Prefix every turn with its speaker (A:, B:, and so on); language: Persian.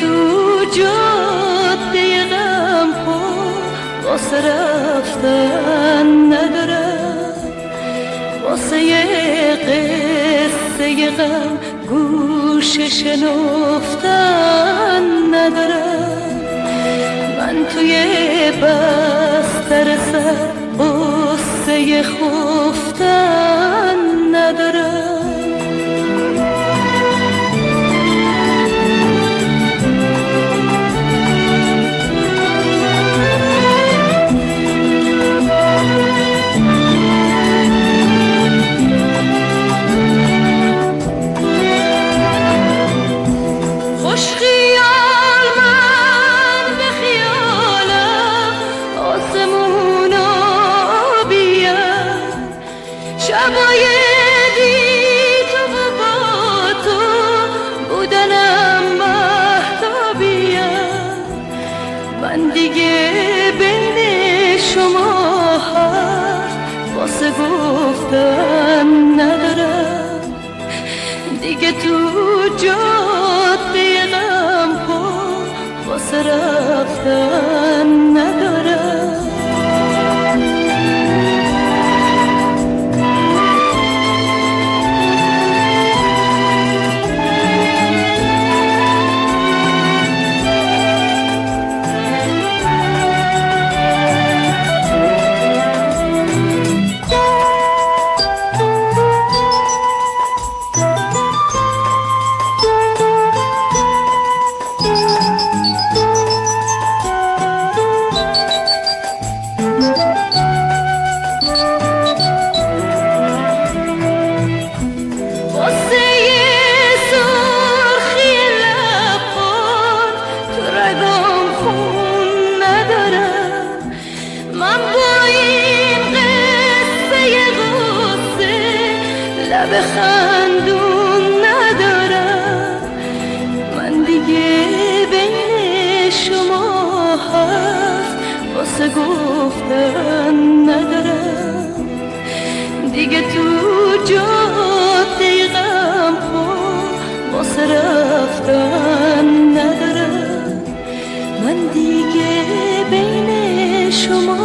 A: تو جاده غم پا واسه رفتن ندارم، واسه یه قصه غم گوش شنفتن ندارم. من توی بستر سر قصه خفتن ندارم. شبای بی تو و با تو بودنم مهتابیم. من دیگه بین شما حرف واسه گفتن ندارم، دیگه تو جاده غم پا واسه رفتن ندارم. بخندون ندارم، من دیگه بین شما حرف واسه گفتن ندارم، دیگه تو جاده غم پا واسه رفتن ندارم. من دیگه بین شما